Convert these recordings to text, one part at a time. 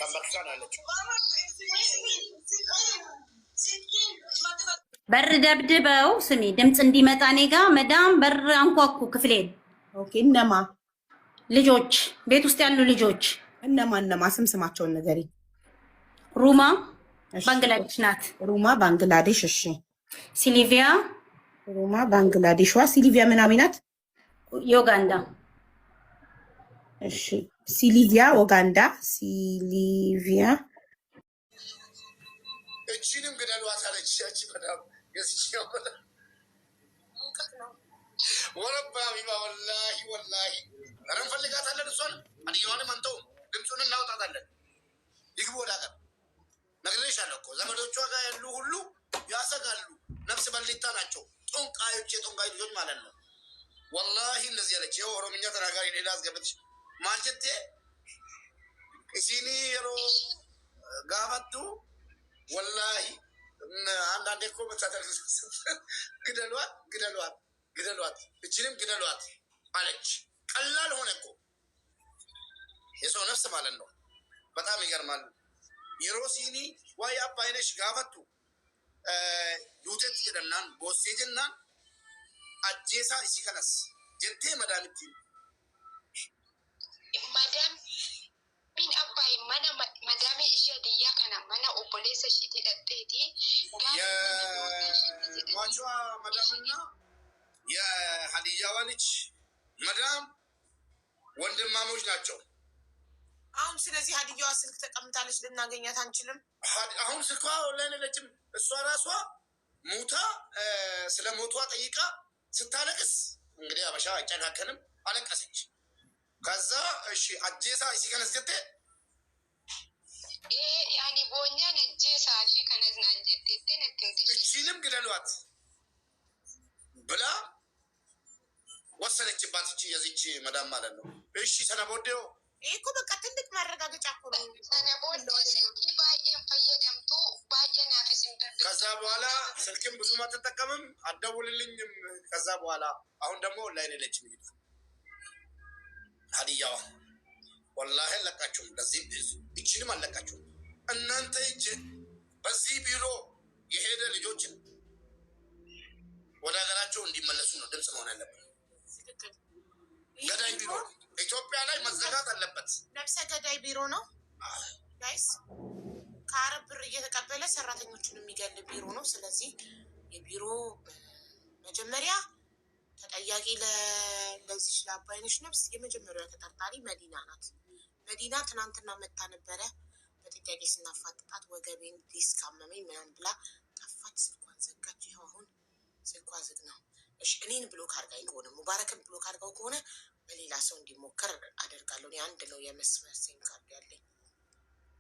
ተንበርክካን አለችው። በር ደብድበው ስሚ ድምፅ እንዲመጣ እኔ ጋ መዳም በር አንኳኩ ክፍሌን። ኦኬ እነማ ልጆች ቤት ውስጥ ያሉ ልጆች እነማ ስማቸውን ንገሪ። ሩማ ባንግላዴሽ ናት። ሩማ ባንግላዴሽ። እሺ ሲሊቪያ ሩማ ባንግላዴሽዋ ሲሊቪያ ምናምን ናት። ዩጋንዳ። እሺ ሲሊቪያ ኡጋንዳ። ሲሊቪያ እቺንም ግደሏት አለች። እቺ በጣም የሲያው ሙቀት ነው ወረባ ቢባ ወላሂ አረ እንፈልጋታለን። እሷን አዲያዋንም አንተው ድምፁን እናውጣታለን። ይግቡ ወደ ሀገር ነግሬሻለሁ እኮ ዘመዶቿ ጋር ያሉ ሁሉ ያሰጋሉ። ነፍስ በሊታ ናቸው። ጦንቃዮች፣ የጦንቃይ ልጆች ማለት ነው። ወላሂ እነዚህ ያለች ይኸው ኦሮምኛ ተናጋሪ ሌላ አስገብትሽ ማልጀቴ እሲኒ የሮ ጋባቱ ወላሂ አንዳንዴ እኮ መታደር ግደሏት እችንም ግደሏት አለች። ቀላል ሆነ እኮ የሰው ነፍስ ማለት ነው። በጣም ይገርማል። የሮሲኒ ዋይ አባይነሽ ጋፈቱ ዱቴት ጀደናን ቦሴ ጀናን አጄሳ እሲ ከነስ ጀንቴ መዳምቲ ማዳም ሚን አባይ ማና ማዳሜ እሺ አድያ ከና ማና ኦቦሌሰ ሽቲ ደጤቲ የሟቿ መዳምና የሀዲያዋ ልጅ መዳም ወንድማሞች ናቸው። አሁን ስለዚህ ሀዲያዋ ስልክ ተቀምጣለች፣ ልናገኛት አንችልም። አሁን ስልኳ ኦንላይን የለችም። እሷ ራሷ ሙታ ስለ ሞቷ ጠይቃ ስታለቅስ እንግዲህ አበሻ አይጨካከንም፣ አለቀሰች። ከዛ እሺ አጄሳ እሲ ከነስ ጀቴ ያኒ ቦኛ ነጄሳ እሺ ከነስ ናንጀቴ ተነከንሽ እቺንም ግደሏት ብላ ወሰነችባት። እቺ የዚች መዳም ማለት ነው። እሺ ሰነቦዴው እኮ በቃ ትልቅ ማረጋገጫ እኮ ነው። ከዛ በኋላ ስልክም ብዙም አትጠቀምም፣ አትደውልልኝም። ከዛ በኋላ አሁን ደግሞ ኦንላይን የለችም። እንግዲህ ሀዲያዋ ወላሂ አለቃችሁም፣ ለዚህ እችንም አለቃችሁም። እናንተ እጅ በዚህ ቢሮ የሄደ ልጆችን ወደ ሀገራቸው እንዲመለሱ ነው ድምፅ መሆን ያለበት። ገዳይ ቢሮ ኢትዮጵያ ላይ መዘጋት አለበት። ነፍሰ ገዳይ ቢሮ ነው ጋይስ። ከአረብ ብር እየተቀበለ ሰራተኞቹን የሚገል ቢሮ ነው። ስለዚህ የቢሮ መጀመሪያ ተጠያቂ ለዚህ ለአባይነሽ ነፍስ የመጀመሪያዋ ተጠርጣሪ መዲና ናት። መዲና ትናንትና መታ ነበረ። በጥያቄ ስናፋጥጣት ወገቤን ዲስክ አመመኝ ምናምን ብላ ጠፋች። ስልኳን ዘጋች። ይኸው አሁን ስልኳ ዝግ ነው። እሺ እኔን ብሎክ አድርጋኝ ከሆነ ሙባረክን ብሎክ አድርጋው ከሆነ በሌላ ሰው እንዲሞከር አደርጋለሁ። እኔ አንድ ነው የመስመር ሲም ካርድ ያለኝ፣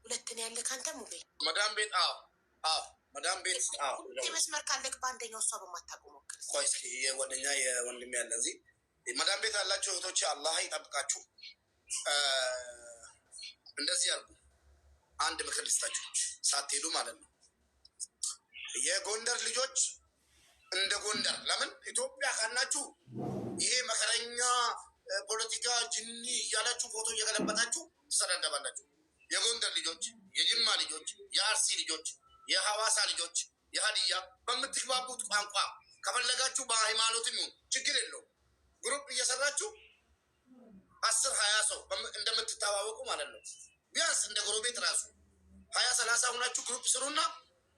ሁለትን ያለ ካንተ ሙቤ መዳም ቤት መዳም ቤት መስመር ካለክ በአንደኛው እሷ በማታውቀው ሞክር። ቆይ እስኪ የወደኛ የወንድሜ ያለ እዚህ መዳም ቤት ያላቸው እህቶች አላህ ይጠብቃችሁ። እንደዚህ ያርጉ። አንድ ምክር ልስጣችሁ ሳትሄዱ ማለት ነው። የጎንደር ልጆች እንደ ጎንደር ለምን ኢትዮጵያ ካላችሁ ይሄ መከረኛ ፖለቲካ ጅኒ እያላችሁ ፎቶ እየገለበጣችሁ ትሰዳደባላችሁ። የጎንደር ልጆች፣ የጅማ ልጆች፣ የአርሲ ልጆች፣ የሐዋሳ ልጆች፣ የሀዲያ በምትግባቡት ቋንቋ ከፈለጋችሁ በሃይማኖትም ይሁን ችግር የለውም ግሩፕ እየሰራችሁ 10-20 ሰው እንደምትተዋወቁ ማለት ነው። ቢያንስ እንደ ጎረቤት ራሱ 20-30 ሁናችሁ ግሩፕ ስሩና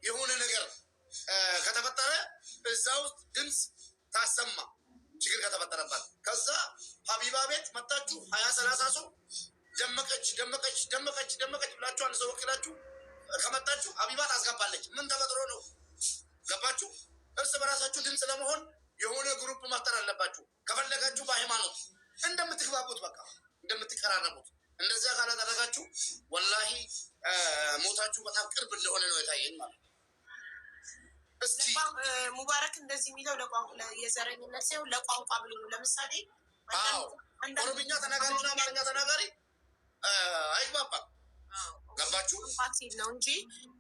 የሆነ ነገር ከተፈጠረ እዛ ውስጥ ድምፅ ታሰማ። ችግር ከተፈጠረባት ከዛ ሀቢባ ቤት መጣችሁ 20-30 ሰው ደመቀች ብላችሁ አንድ ሰው ወክላችሁ ከመጣችሁ ሀቢባ ታስገባለች። ምን ተፈጥሮ ነው? ገባችሁ? እርስ በራሳችሁ ድምፅ ለመሆን የሆነ ግሩፕ መፍጠር አለባችሁ። ከፈለጋችሁ በሃይማኖት እንደምትግባቡት በቃ እንደምትቀራረቡት እንደዚያ ካላደረጋችሁ ወላሂ ሞታችሁ በጣም ቅርብ እንደሆነ ነው የታየኝ ማለት ነው። ሙባረክ እንደዚህ የሚለው የዘረኝነት ሳይሆን ለቋንቋ ብሎ ነው። ለምሳሌ ኦሮምኛ ተናጋሪና አማርኛ ተናጋሪ አይግባባም። ገባችሁ ነው እንጂ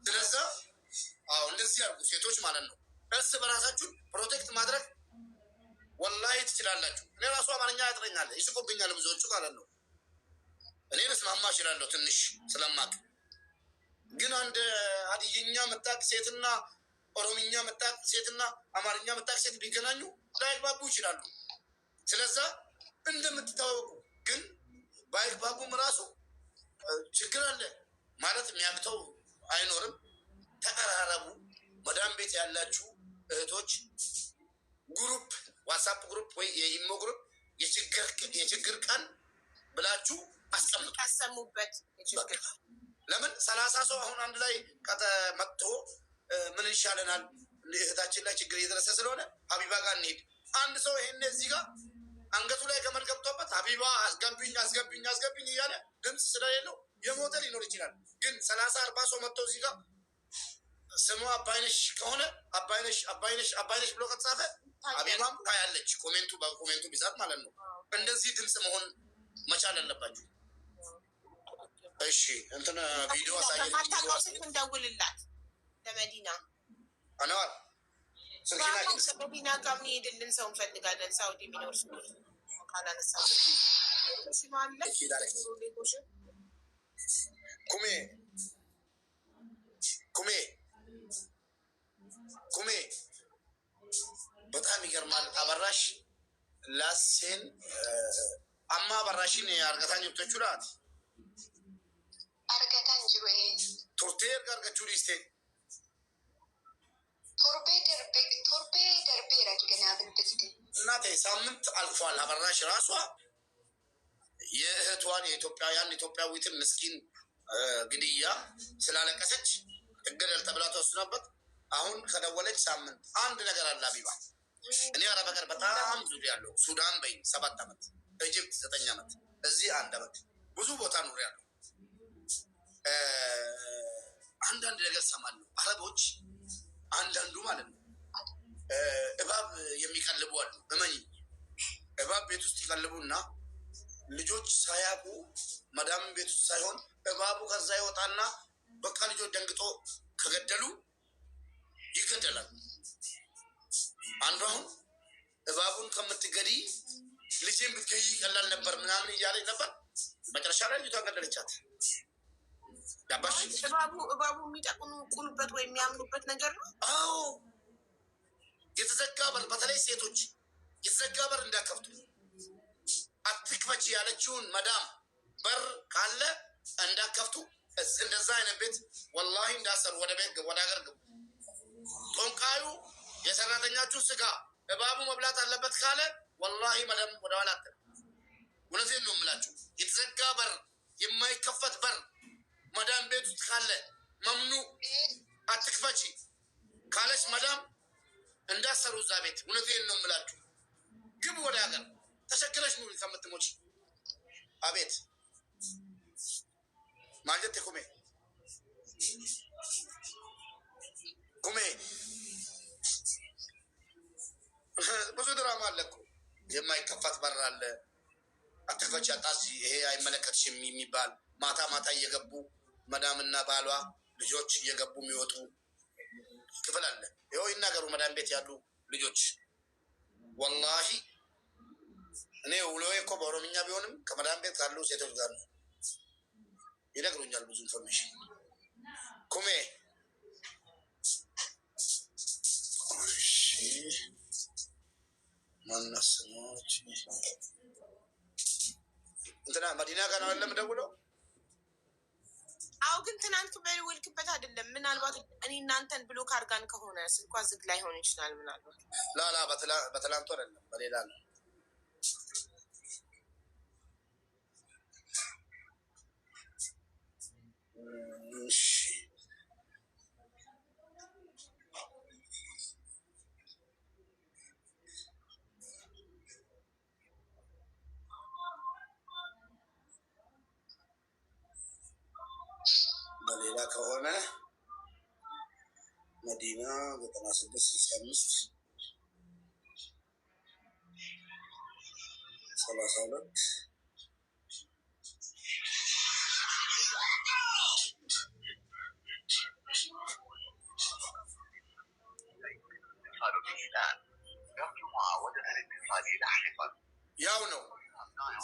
ስለዛ እንደዚህ ያርጉ ሴቶች ማለት ነው። እርስ በራሳችሁን ፕሮቴክት ማድረግ ወላሂ ትችላላችሁ። እኔ ራሱ አማርኛ ያጥረኛል፣ ይስቁብኛል ብዙዎቹ ማለት ነው። እኔ መስማማ እችላለሁ ትንሽ ስለማቅ ግን አንድ ሀዲይኛ መጣቅ ሴትና ኦሮምኛ መጣቅ ሴትና አማርኛ መጣቅ ሴት ቢገናኙ ላይግባቡ ይችላሉ። ስለዛ እንደምትታወቁ ግን ባይግባቡም ራሱ ችግር አለ ማለት የሚያቅተው አይኖርም። ተቀራረቡ። መዳም ቤት ያላችሁ እህቶች ግሩፕ፣ ዋትሳፕ ግሩፕ ወይ የኢሞ ግሩፕ የችግር ቀን ብላችሁ አሰሙበት። ለምን 30 ሰው አሁን አንድ ላይ መጥቶ ምን ይሻለናል? እህታችን ላይ ችግር እየደረሰ ስለሆነ ሀቢባ ጋር እንሄድ። አንድ ሰው ይሄን እዚህ ጋር አንገቱ ላይ ገመድ ገብቶበት ሀቢባ አስገብኝ አስገብኝ አስገብኝ እያለ ድምፅ ስለሌለው የሞተ ሊኖር ይችላል። ግን 30-40 ሰው መጥቶ እዚህ ጋር ስሙ አባይነሽ ከሆነ አባይነሽ ብሎ ከተጻፈ ሀቢባም ታያለች። በኮሜንቱ ብዛት ማለት ነው። እንደዚህ ድምፅ መሆን መቻል አለባችሁ። እሺ እንትን ቪዲዮ አሳየን። እንደውልላት ለመዲና አነዋል መዲና ጋር የሚሄድልን ሰው እንፈልጋለን። ሳውዲ የሚኖር ሰው ካላነሳ ኩሜ በጣም ይገርማል። አበራሽ ላሴን አማ አበራሽን አርገታኝ ብቶቹ ላት argatan jiru turtee erga argachuu dhiiste torbee darbeera ganaa bilbilti እናቴ ሳምንት አልፏል። አበራሽ ራሷ የእህቷን ኢትዮጵያዊትን ምስኪን ግድያ ስላለቀሰች እገደል ተብላ ተወስናበት አሁን ከደወለች ሳምንት። አንድ ነገር አለ ሀቢባ፣ እኔ አረብ ሀገር በጣም ዙሪ ያለው ሱዳን በይ 7 ዓመት፣ ኢጅፕት 9 ዓመት፣ እዚህ 1 ዓመት ብዙ ቦታ ኑር ያለው አንዳንድ ነገር ሰማለሁ። አረቦች አንዳንዱ ማለት ነው እባብ የሚቀልቡ አሉ። እመኝ እባብ ቤት ውስጥ ይቀልቡና ልጆች ሳያውቁ መዳም ቤት ውስጥ ሳይሆን እባቡ ከዛ ይወጣና በቃ ልጆች ደንግጦ ከገደሉ ይገደላል። አንዱ አሁን እባቡን ከምትገዲ ልጄን ብትገይ ይቀላል ነበር ምናምን እያለ ነበር። መጨረሻ ላይ ልጅቷ ገደለቻት። እባቡ የሚጠቁኑበት ወይ የሚያምኑበት ነገር ነው። አዎ የተዘጋ በር፣ በተለይ ሴቶች የተዘጋ በር እንዳከፍቱ። አትክፈች ያለችውን መዳም በር ካለ እንዳከፍቱ። እንደዛ አይነት ቤት ወላሂ እንዳሰሩ ወደ ቤት ወደ ሀገር ግቡ። ጦንቃዩ የሰራተኛችሁ ስጋ እባቡ መብላት አለበት ካለ ወላሂ መዳም ወደ ኋላ አትል። እውነቴን ነው የምላችሁ። የተዘጋ በር፣ የማይከፈት በር መዳም ቤት ውስጥ ካለ መምኑ አትክፈቺ ካለች መዳም እንዳሰሩ እዛ ቤት። እውነቴን ነው የምላችሁ። ግቡ ወደ ሀገር ተሸክረሽ ኑሪ ከምትሞች። አቤት ማለት ኩሜ ብዙ ድራማ አለ እኮ። የማይከፈት በር አለ። አትክፈቺ አጣሲ፣ ይሄ አይመለከትሽም የሚባል ማታ ማታ እየገቡ መዳምና ባሏ ልጆች እየገቡ የሚወጡ ክፍል አለ። ይኸው ይናገሩ መዳም ቤት ያሉ ልጆች። ወላሂ እኔ ውሎዬ እኮ በኦሮምኛ ቢሆንም ከመዳም ቤት ካሉ ሴቶች ጋር ነው። ይነግሩኛል ብዙ ኢንፎርሜሽን። ኩሜ ማናስሞች እንትና መዲና ጋር ነው ያለም ደውለው። አዎ ግን ትናንት በደወልክበት አይደለም። ምናልባት እኔ እናንተን ብሎ ካርጋን ከሆነ ስልኳ ዝግ ላይ ሆን ይችላል። ምናልባት ላላ በትላንቱ አይደለም በሌላ ነው። በሌላ ከሆነ መዲና 9665 32 ያው ነው።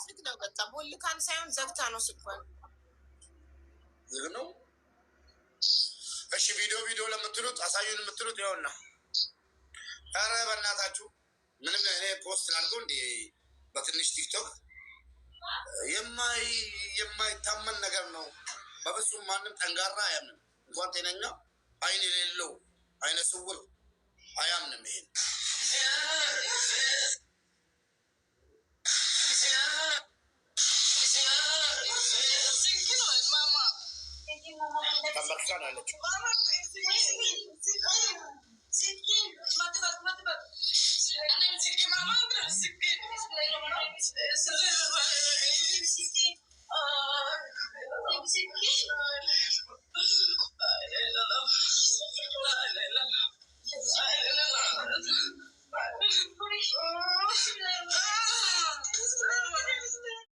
ዝግ ነው። በቃ ቦልካን ሳይሆን ዘግታ ነው። ስልኳን ዝግ ነው። እሺ ቪዲዮ ለምትሉት አሳዩን የምትሉት ይኸውና። ኧረ በእናታችሁ ምንም እኔ ፖስት ላድርገው እንዲ በትንሽ ቲክቶክ የማይታመን ነገር ነው። በፍጹም ማንም ጠንጋራ አያምንም። እንኳን ጤነኛ አይን የሌለው አይነ ስውር አያምንም። ይሄን ተንበርክካ ነው ያለችው።